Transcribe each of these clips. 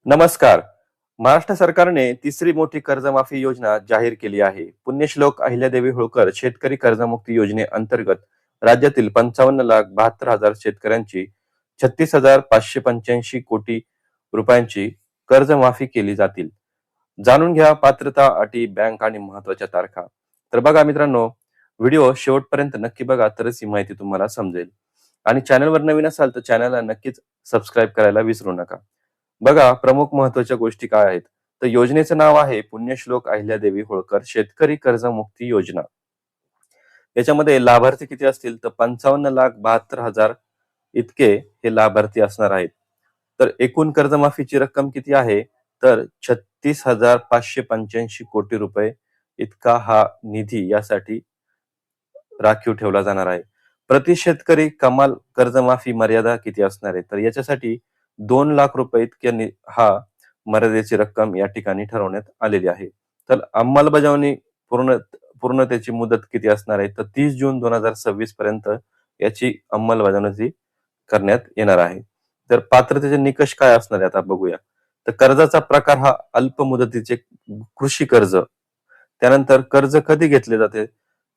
नमस्कार. महाराष्ट्र सरकारने तिसरी मोठी कर्जमाफी योजना जाहीर केली आहे. पुण्यश्लोक अहिल्यादेवी होळकर शेतकरी कर्जमुक्ती योजनेअंतर्गत राज्यातील 55,72,000 शेतकऱ्यांची 36,585 कोटी रुपयांची कर्जमाफी केली जातील. जाणून घ्या पात्रता, अटी, बँक आणि महत्वाच्या तारखा. तर बघा मित्रांनो, व्हिडिओ शेवटपर्यंत नक्की बघा, तरच ही माहिती तुम्हाला समजेल. आणि चॅनलवर नवीन असाल तर चॅनलला नक्कीच सबस्क्राईब करायला विसरू नका. बघा प्रमुख महत्वाच्या गोष्टी काय आहेत. तर योजनेचं नाव आहे पुण्यश्लोक अहिल्यादेवी होळकर शेतकरी कर्जमुक्ती योजना. याच्यामध्ये लाभार्थी किती असतील तर 55,72,000 इतके हे लाभार्थी असणार आहेत. तर एकूण कर्जमाफीची रक्कम किती आहे तर 36,585 कोटी रुपये इतका हा निधी यासाठी राखीव ठेवला जाणार आहे. प्रति शेतकरी कमाल कर्जमाफी मर्यादा किती असणार आहे तर याच्यासाठी 2 लाख रुपये इतक्या हा मर्यादेची रक्कम या ठिकाणी ठरवण्यात आलेली आहे. तर अंमलबजावणी पूर्णतेची मुदत किती असणार आहे तर 30 जून 2026 पर्यंत याची अंमलबजावणी करण्यात येणार आहे. तर पात्रतेचे निकष काय असणार आहे आता बघूया. तर कर्जाचा प्रकार हा अल्प मुदतीचे कृषी कर्ज. त्यानंतर कर्ज कधी घेतले जाते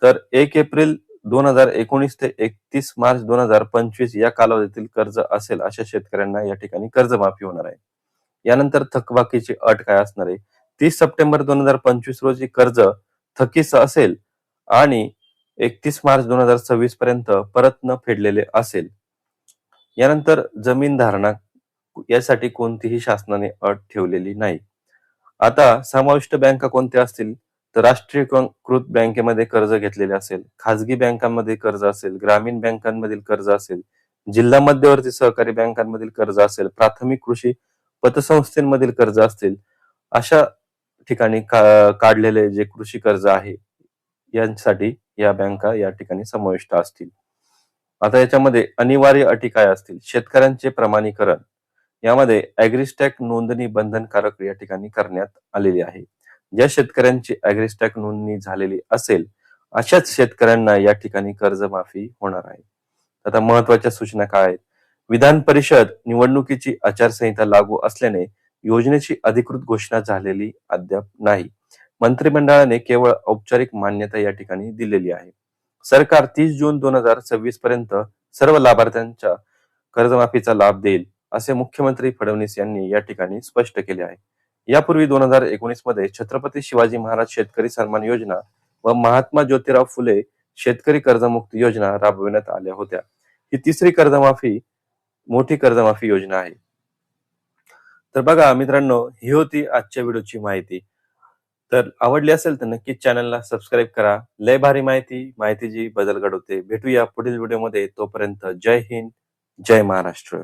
तर 1 एप्रिल 2019 ते 31 मार्च 2025 या कालावधीतील कर्ज असेल अशा शेतकऱ्यांना या ठिकाणी कर्जमाफी होणार आहे. यानंतर थकबाकीची अट काय असणार आहे. 30 सप्टेंबर 2025 रोजी कर्ज थकीत असेल आणि 31 मार्च 2026 पर्यंत परत न फेडलेले असेल. यानंतर जमीन धारणा यासाठी कोणतीही शासनाने अट ठेवलेली नाही. आता समाविष्ट बँका कोणत्या असतील तर राष्ट्रीयकृत बँकेमध्ये कर्ज घेतलेले असेल, खाजगी बँकांमध्ये कर्ज असेल, ग्रामीण बँकांमधील कर्ज असेल, जिल्हा मध्यवर्ती सहकारी बँकांमधील कर्ज असेल, प्राथमिक कृषी पतसंस्थेमधील कर्ज असतील, अशा ठिकाणी काढलेले जे कृषी कर्ज आहे यांसाठी या बँका या ठिकाणी समाविष्ट असतील. आता याच्यामध्ये अनिवार्य अटी काय असतील. शेतकऱ्यांचे प्रमाणीकरण यामध्ये ॲग्रिस्टॅक नोंदणी बंधनकारक या ठिकाणी करण्यात आलेली आहे. ज्या शेतकऱ्यांची ॲग्रिस्टॅक नोंदणी झालेली असेल अशाच शेतकऱ्यांना या ठिकाणी कर्जमाफी होणार आहे. आता महत्वाच्या सूचना काय आहेत. विधान परिषद निवडणुकीची आचारसंहिता लागू असल्याने योजनेची अधिकृत घोषणा झालेली अद्याप नाही. मंत्रिमंडळाने केवळ औपचारिक मान्यता या ठिकाणी दिलेली आहे. सरकार 30 जून 2026 पर्यंत सर्व लाभार्थ्यांच्या कर्जमाफीचा लाभ देईल असे मुख्यमंत्री फडणवीस यांनी या ठिकाणी स्पष्ट केले आहे. यापूर्वी 2019 मध्ये छत्रपती शिवाजी महाराज शेतकरी सन्मान योजना व महात्मा ज्योतिराव फुले शेतकरी कर्जमुक्ती योजना राबविण्यात आल्या होत्या. ही तिसरी मोठी कर्जमाफी योजना आहे. तर बघा मित्रांनो, ही होती आजच्या व्हिडिओची माहिती. तर आवडली असेल तर नक्कीच चॅनलला सबस्क्राईब करा. लय भारी माहिती जी बदल घडवते. भेटूया पुढील व्हिडिओमध्ये. तोपर्यंत जय हिंद, जय महाराष्ट्र.